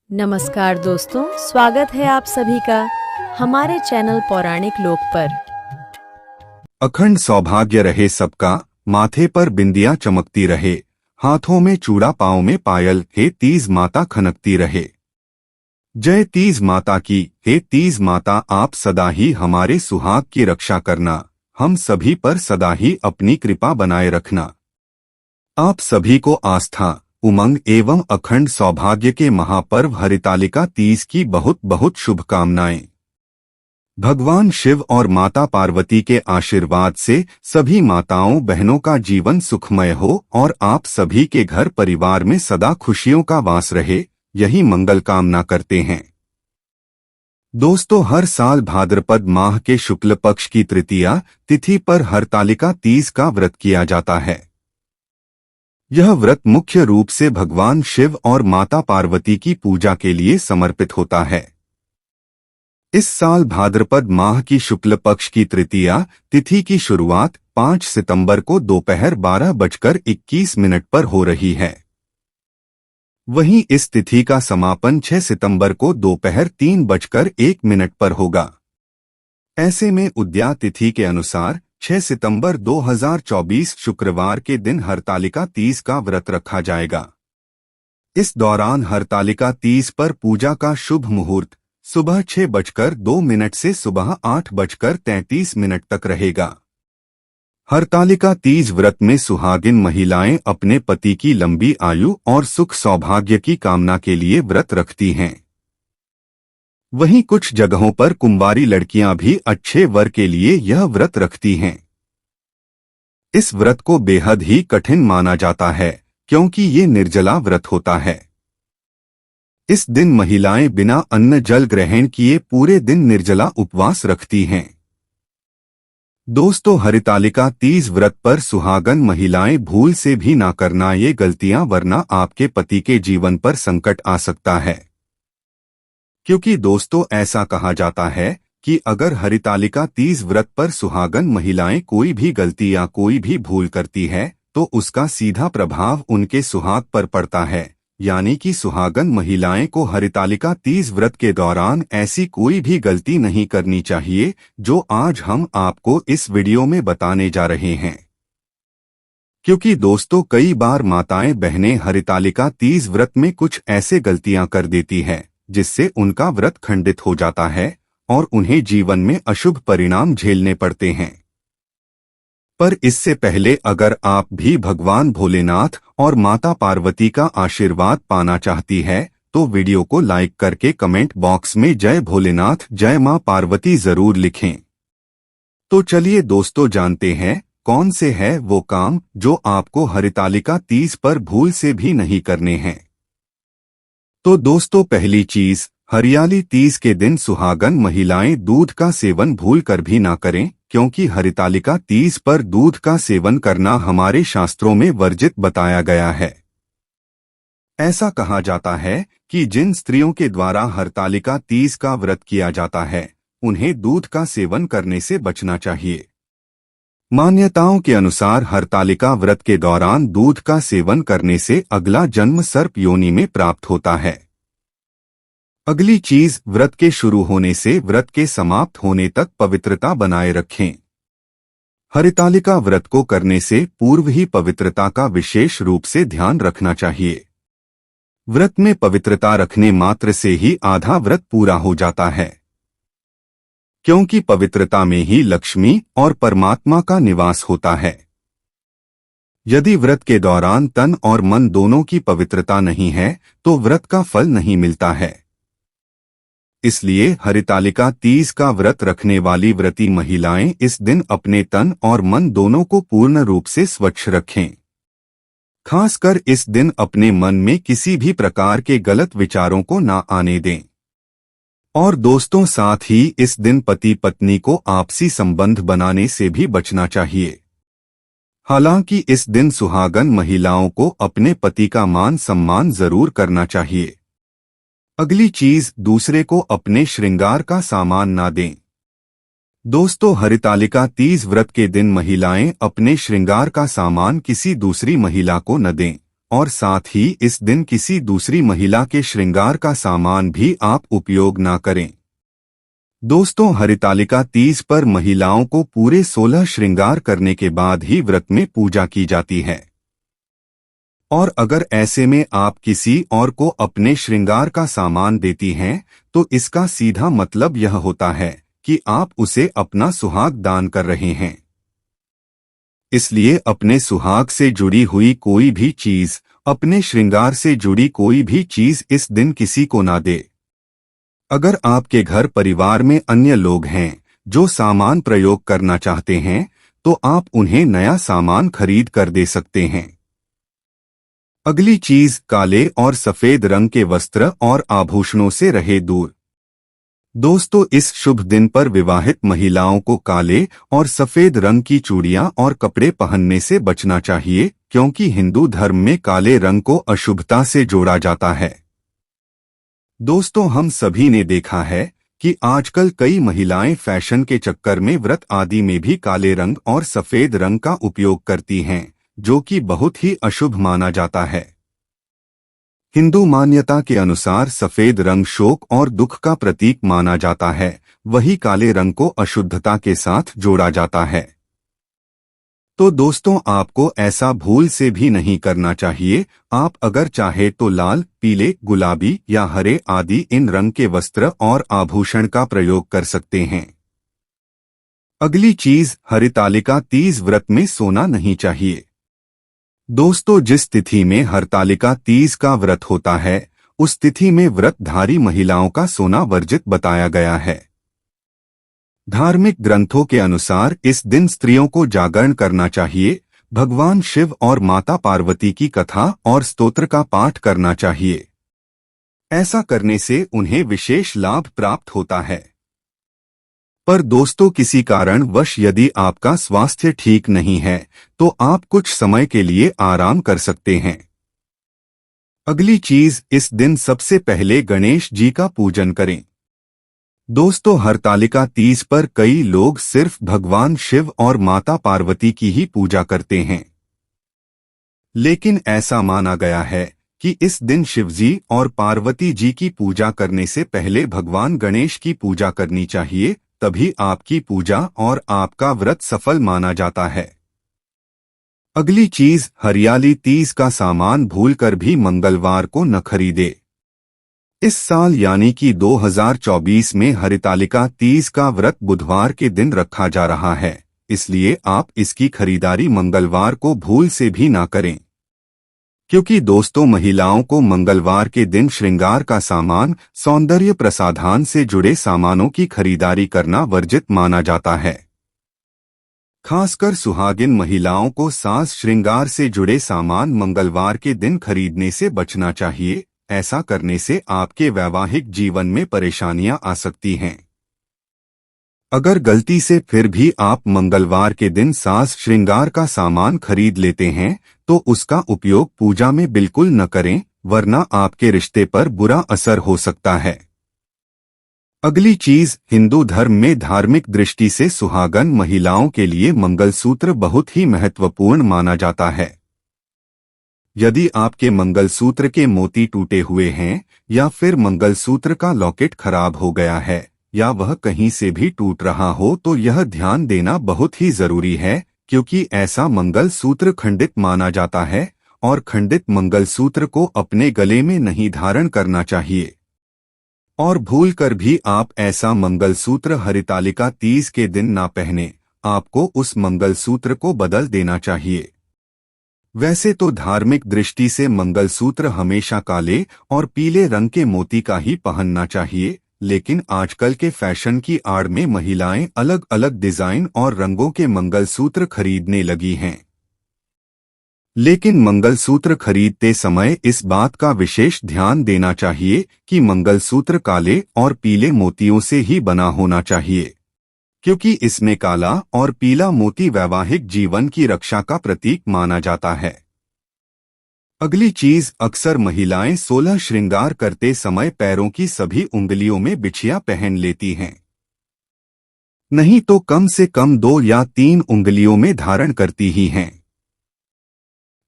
नमस्कार दोस्तों, स्वागत है आप सभी का हमारे चैनल पौराणिक लोक पर। अखंड सौभाग्य रहे सबका, माथे पर बिंदियां चमकती रहे, हाथों में चूड़ा पांव में पायल, हे तीज माता खनकती रहे। जय तीज माता की। हे तीज माता, आप सदा ही हमारे सुहाग की रक्षा करना, हम सभी पर सदा ही अपनी कृपा बनाए रखना। आप सभी को आस्था, उमंग एवं अखंड सौभाग्य के महापर्व हरितालिका तीज की बहुत बहुत शुभकामनाएं। भगवान शिव और माता पार्वती के आशीर्वाद से सभी माताओं बहनों का जीवन सुखमय हो और आप सभी के घर परिवार में सदा खुशियों का वास रहे, यही मंगल कामना करते हैं। दोस्तों, हर साल भाद्रपद माह के शुक्ल पक्ष की तृतीया तिथि पर हरतालिका तीज का व्रत किया जाता है। यह व्रत मुख्य रूप से भगवान शिव और माता पार्वती की पूजा के लिए समर्पित होता है। इस साल भाद्रपद माह की शुक्ल पक्ष की तृतीया तिथि की शुरुआत 5 सितंबर को दोपहर 12:21 पर हो रही है। वहीं इस तिथि का समापन 6 सितंबर को दोपहर 3:01 पर होगा। ऐसे में उद्या तिथि के अनुसार 6 सितंबर 2024 शुक्रवार के दिन हरतालिका तीज का व्रत रखा जाएगा। इस दौरान हरतालिका तीज पर पूजा का शुभ मुहूर्त सुबह 6:02 से सुबह 8:33 तक रहेगा। हरतालिका तीज व्रत में सुहागिन महिलाएं अपने पति की लंबी आयु और सुख सौभाग्य की कामना के लिए व्रत रखती हैं। वहीं कुछ जगहों पर कुंवारी लड़कियां भी अच्छे वर के लिए यह व्रत रखती हैं। इस व्रत को बेहद ही कठिन माना जाता है, क्योंकि ये निर्जला व्रत होता है। इस दिन महिलाएं बिना अन्न जल ग्रहण किए पूरे दिन निर्जला उपवास रखती हैं। दोस्तों, हरितालिका तीज व्रत पर सुहागन महिलाएं भूल से भी ना करना ये गलतियां, वरना आपके पति के जीवन पर संकट आ सकता है। क्योंकि दोस्तों, ऐसा कहा जाता है कि अगर हरितालिका तीज व्रत पर सुहागन महिलाएं कोई भी गलती या कोई भी भूल करती है तो उसका सीधा प्रभाव उनके सुहाग पर पड़ता है। यानी कि सुहागन महिलाएं को हरितालिका तीज व्रत के दौरान ऐसी कोई भी गलती नहीं करनी चाहिए, जो आज हम आपको इस वीडियो में बताने जा रहे हैं। क्योंकि दोस्तों, कई बार माताएं बहनें हरितालिका तीज व्रत में कुछ ऐसे गलतियां कर देती हैं जिससे उनका व्रत खंडित हो जाता है और उन्हें जीवन में अशुभ परिणाम झेलने पड़ते हैं। पर इससे पहले अगर आप भी भगवान भोलेनाथ और माता पार्वती का आशीर्वाद पाना चाहती है तो वीडियो को लाइक करके कमेंट बॉक्स में जय भोलेनाथ जय मां पार्वती जरूर लिखें। तो चलिए दोस्तों, जानते हैं कौन से है वो काम जो आपको हरितालिका तीज पर भूल से भी नहीं करने हैं। तो दोस्तों, पहली चीज, हरियाली तीज के दिन सुहागन महिलाएं दूध का सेवन भूल कर भी ना करें, क्योंकि हरितालिका तीज पर दूध का सेवन करना हमारे शास्त्रों में वर्जित बताया गया है। ऐसा कहा जाता है कि जिन स्त्रियों के द्वारा हरतालिका तीज का व्रत किया जाता है उन्हें दूध का सेवन करने से बचना चाहिए। मान्यताओं के अनुसार हरतालिका व्रत के दौरान दूध का सेवन करने से अगला जन्म सर्प योनि में प्राप्त होता है। अगली चीज, व्रत के शुरू होने से व्रत के समाप्त होने तक पवित्रता बनाए रखें। हरितालिका व्रत को करने से पूर्व ही पवित्रता का विशेष रूप से ध्यान रखना चाहिए। व्रत में पवित्रता रखने मात्र से ही आधा व्रत पूरा हो जाता है, क्योंकि पवित्रता में ही लक्ष्मी और परमात्मा का निवास होता है। यदि व्रत के दौरान तन और मन दोनों की पवित्रता नहीं है तो व्रत का फल नहीं मिलता है। इसलिए हरितालिका तीज का व्रत रखने वाली व्रती महिलाएं इस दिन अपने तन और मन दोनों को पूर्ण रूप से स्वच्छ रखें। खासकर इस दिन अपने मन में किसी भी प्रकार के गलत विचारों को ना आने दें। और दोस्तों, साथ ही इस दिन पति पत्नी को आपसी संबंध बनाने से भी बचना चाहिए। हालांकि इस दिन सुहागन महिलाओं को अपने पति का मान सम्मान जरूर करना चाहिए। अगली चीज, दूसरे को अपने श्रृंगार का सामान ना दें। दोस्तों, हरितालिका तीज व्रत के दिन महिलाएं अपने श्रृंगार का सामान किसी दूसरी महिला को न दें, और साथ ही इस दिन किसी दूसरी महिला के श्रृंगार का सामान भी आप उपयोग ना करें। दोस्तों, हरितालिका तीज पर महिलाओं को पूरे 16 श्रृंगार करने के बाद ही व्रत में पूजा की जाती है। और अगर ऐसे में आप किसी और को अपने श्रृंगार का सामान देती हैं, तो इसका सीधा मतलब यह होता है कि आप उसे अपना सुहाग दान कर रहे हैं। इसलिए अपने सुहाग से जुड़ी हुई कोई भी चीज, अपने श्रृंगार से जुड़ी कोई भी चीज इस दिन किसी को ना दे। अगर आपके घर परिवार में अन्य लोग हैं जो सामान प्रयोग करना चाहते हैं, तो आप उन्हें नया सामान खरीद कर दे सकते हैं। अगली चीज, काले और सफेद रंग के वस्त्र और आभूषणों से रहे दूर। दोस्तों, इस शुभ दिन पर विवाहित महिलाओं को काले और सफेद रंग की चूड़ियां और कपड़े पहनने से बचना चाहिए, क्योंकि हिंदू धर्म में काले रंग को अशुभता से जोड़ा जाता है। दोस्तों, हम सभी ने देखा है कि आजकल कई महिलाएं फैशन के चक्कर में व्रत आदि में भी काले रंग और सफेद रंग का उपयोग करती हैं, जो कि बहुत ही अशुभ माना जाता है। हिंदू मान्यता के अनुसार सफेद रंग शोक और दुख का प्रतीक माना जाता है, वही काले रंग को अशुद्धता के साथ जोड़ा जाता है। तो दोस्तों, आपको ऐसा भूल से भी नहीं करना चाहिए। आप अगर चाहे तो लाल, पीले, गुलाबी या हरे आदि इन रंग के वस्त्र और आभूषण का प्रयोग कर सकते हैं। अगली चीज, हरितालिका तीज व्रत में सोना नहीं चाहिए। दोस्तों, जिस तिथि में हरितालिका तीज का व्रत होता है, उस तिथि में व्रतधारी महिलाओं का सोना वर्जित बताया गया है। धार्मिक ग्रंथों के अनुसार इस दिन स्त्रियों को जागरण करना चाहिए, भगवान शिव और माता पार्वती की कथा और स्तोत्र का पाठ करना चाहिए। ऐसा करने से उन्हें विशेष लाभ प्राप्त होता है। पर दोस्तों, किसी कारणवश यदि आपका स्वास्थ्य ठीक नहीं है, तो आप कुछ समय के लिए आराम कर सकते हैं। अगली चीज, इस दिन सबसे पहले गणेश जी का पूजन करें। दोस्तों, हरितालिका तीज पर कई लोग सिर्फ भगवान शिव और माता पार्वती की ही पूजा करते हैं। लेकिन ऐसा माना गया है कि इस दिन शिवजी और पार्वती जी की पूजा करने से पहले भगवान गणेश की पूजा करनी चाहिए, तभी आपकी पूजा और आपका व्रत सफल माना जाता है। अगली चीज, हरियाली तीज का सामान भूलकर भी मंगलवार को न खरीदे। इस साल यानी कि 2024 में हरितालिका तीज का व्रत बुधवार के दिन रखा जा रहा है, इसलिए आप इसकी खरीदारी मंगलवार को भूल से भी ना करें। क्योंकि दोस्तों, महिलाओं को मंगलवार के दिन श्रृंगार का सामान, सौंदर्य प्रसाधन से जुड़े सामानों की खरीदारी करना वर्जित माना जाता है। खासकर सुहागिन महिलाओं को साज श्रृंगार से जुड़े सामान मंगलवार के दिन खरीदने से बचना चाहिए। ऐसा करने से आपके वैवाहिक जीवन में परेशानियां आ सकती हैं। अगर गलती से फिर भी आप मंगलवार के दिन साज श्रृंगार का सामान खरीद लेते हैं, तो उसका उपयोग पूजा में बिल्कुल न करें, वरना आपके रिश्ते पर बुरा असर हो सकता है। अगली चीज, हिंदू धर्म में धार्मिक दृष्टि से सुहागन महिलाओं के लिए मंगलसूत्र बहुत ही महत्वपूर्ण माना जाता है। यदि आपके मंगलसूत्र के मोती टूटे हुए हैं, या फिर मंगलसूत्र का लॉकेट खराब हो गया है, या वह कहीं से भी टूट रहा हो, तो यह ध्यान देना बहुत ही जरूरी है, क्योंकि ऐसा मंगलसूत्र खंडित माना जाता है और खंडित मंगलसूत्र को अपने गले में नहीं धारण करना चाहिए। और भूलकर भी आप ऐसा मंगलसूत्र हरितालिका तीज के दिन ना पहने, आपको उस मंगलसूत्र को बदल देना चाहिए। वैसे तो धार्मिक दृष्टि से मंगलसूत्र हमेशा काले और पीले रंग के मोती का ही पहनना चाहिए, लेकिन आजकल के फैशन की आड़ में महिलाएं अलग अलग डिजाइन और रंगों के मंगलसूत्र खरीदने लगी हैं। लेकिन मंगलसूत्र खरीदते समय इस बात का विशेष ध्यान देना चाहिए कि मंगलसूत्र काले और पीले मोतियों से ही बना होना चाहिए, क्योंकि इसमें काला और पीला मोती वैवाहिक जीवन की रक्षा का प्रतीक माना जाता है। अगली चीज, अक्सर महिलाएं 16 श्रृंगार करते समय पैरों की सभी उंगलियों में बिछिया पहन लेती हैं। नहीं तो कम से कम 2 या 3 उंगलियों में धारण करती ही हैं।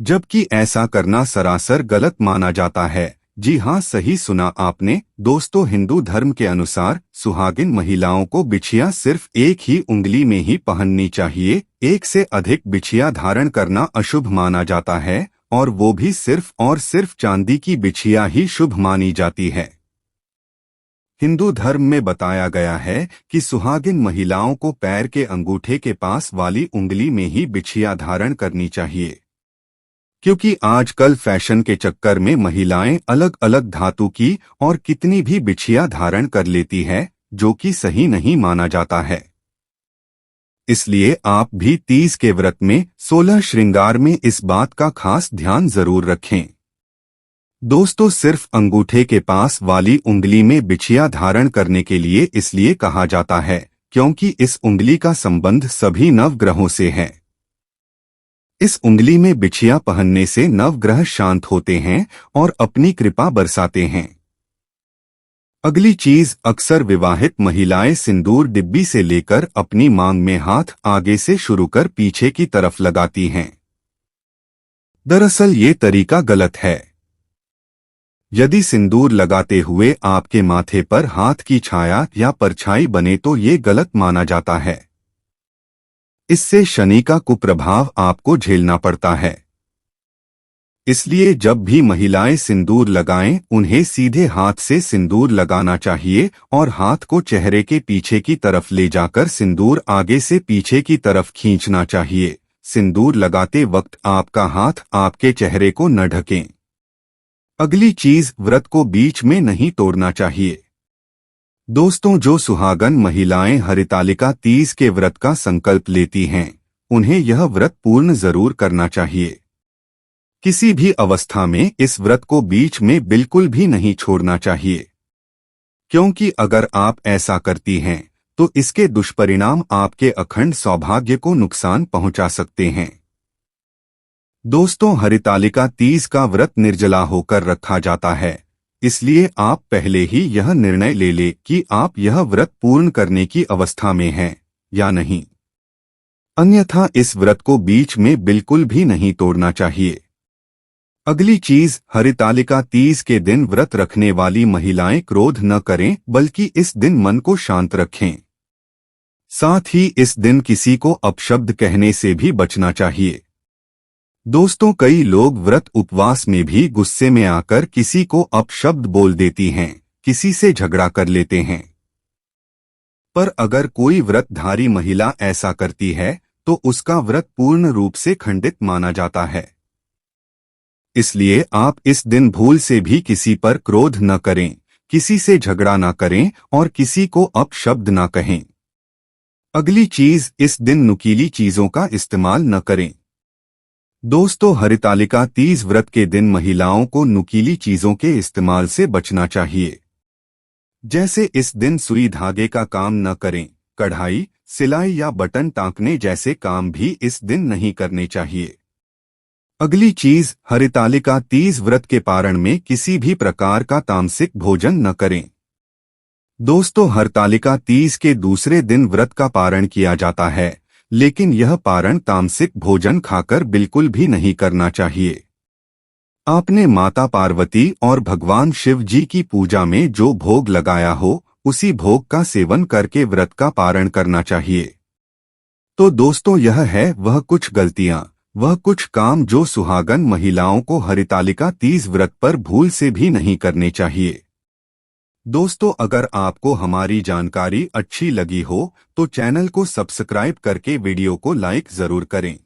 जबकि ऐसा करना सरासर गलत माना जाता है। जी हाँ, सही सुना आपने। दोस्तों, हिंदू धर्म के अनुसार सुहागिन महिलाओं को बिछिया सिर्फ एक ही उंगली में ही पहननी चाहिए। एक से अधिक बिछिया धारण करना अशुभ माना जाता है और वो भी सिर्फ और सिर्फ चांदी की बिछिया ही शुभ मानी जाती है। हिंदू धर्म में बताया गया है कि सुहागिन महिलाओं को पैर के अंगूठे के पास वाली उंगली में ही बिछिया धारण करनी चाहिए, क्योंकि आजकल फैशन के चक्कर में महिलाएं अलग अलग धातु की और कितनी भी बिछिया धारण कर लेती है, जो कि सही नहीं माना जाता है। इसलिए आप भी 30 के व्रत में 16 श्रृंगार में इस बात का खास ध्यान जरूर रखें। दोस्तों, सिर्फ अंगूठे के पास वाली उंगली में बिछिया धारण करने के लिए इसलिए कहा जाता है क्योंकि इस उंगली का संबंध सभी नवग्रहों से है। इस उंगली में बिछिया पहनने से नवग्रह शांत होते हैं और अपनी कृपा बरसाते हैं। अगली चीज, अक्सर विवाहित महिलाएं सिंदूर डिब्बी से लेकर अपनी मांग में हाथ आगे से शुरू कर पीछे की तरफ लगाती हैं। दरअसल ये तरीका गलत है। यदि सिंदूर लगाते हुए आपके माथे पर हाथ की छाया या परछाई बने तो ये गलत माना जाता है। इससे शनि का कुप्रभाव आपको झेलना पड़ता है। इसलिए जब भी महिलाएं सिंदूर लगाएं, उन्हें सीधे हाथ से सिंदूर लगाना चाहिए और हाथ को चेहरे के पीछे की तरफ ले जाकर सिंदूर आगे से पीछे की तरफ खींचना चाहिए। सिंदूर लगाते वक्त आपका हाथ आपके चेहरे को न ढकें। अगली चीज, व्रत को बीच में नहीं तोड़ना चाहिए। दोस्तों, जो सुहागन महिलाएं हरितालिका तीज के व्रत का संकल्प लेती हैं, उन्हें यह व्रत पूर्ण जरूर करना चाहिए। किसी भी अवस्था में इस व्रत को बीच में बिल्कुल भी नहीं छोड़ना चाहिए, क्योंकि अगर आप ऐसा करती हैं तो इसके दुष्परिणाम आपके अखंड सौभाग्य को नुकसान पहुंचा सकते हैं। दोस्तों, हरितालिका तीज का व्रत निर्जला होकर रखा जाता है, इसलिए आप पहले ही यह निर्णय ले लें कि आप यह व्रत पूर्ण करने की अवस्था में हैं या नहीं। अन्यथा इस व्रत को बीच में बिल्कुल भी नहीं तोड़ना चाहिए। अगली चीज, हरितालिका तीज के दिन व्रत रखने वाली महिलाएं क्रोध न करें, बल्कि इस दिन मन को शांत रखें। साथ ही इस दिन किसी को अपशब्द कहने से भी बचना चाहिए। दोस्तों, कई लोग व्रत उपवास में भी गुस्से में आकर किसी को अपशब्द बोल देती हैं, किसी से झगड़ा कर लेते हैं। पर अगर कोई व्रतधारी महिला ऐसा करती है तो उसका व्रत पूर्ण रूप से खंडित माना जाता है। इसलिए आप इस दिन भूल से भी किसी पर क्रोध न करें, किसी से झगड़ा न करें और किसी को अपशब्द न कहें। अगली चीज, इस दिन नुकीली चीजों का इस्तेमाल न करें। दोस्तों, हरितालिका तीज व्रत के दिन महिलाओं को नुकीली चीजों के इस्तेमाल से बचना चाहिए। जैसे इस दिन सुई धागे का काम न करें, कढ़ाई, सिलाई या बटन टांकने जैसे काम भी इस दिन नहीं करने चाहिए। अगली चीज, हरितालिका तीज व्रत के पारण में किसी भी प्रकार का तामसिक भोजन न करें। दोस्तों, हरितालिका तीज के दूसरे दिन व्रत का पारण किया जाता है, लेकिन यह पारण तामसिक भोजन खाकर बिल्कुल भी नहीं करना चाहिए। आपने माता पार्वती और भगवान शिव जी की पूजा में जो भोग लगाया हो, उसी भोग का सेवन करके व्रत का पारण करना चाहिए। तो दोस्तों, यह है वह कुछ गलतियां, वह कुछ काम जो सुहागन महिलाओं को हरितालिका तीज व्रत पर भूल से भी नहीं करने चाहिए। दोस्तों, अगर आपको हमारी जानकारी अच्छी लगी हो तो चैनल को सब्सक्राइब करके वीडियो को लाइक जरूर करें।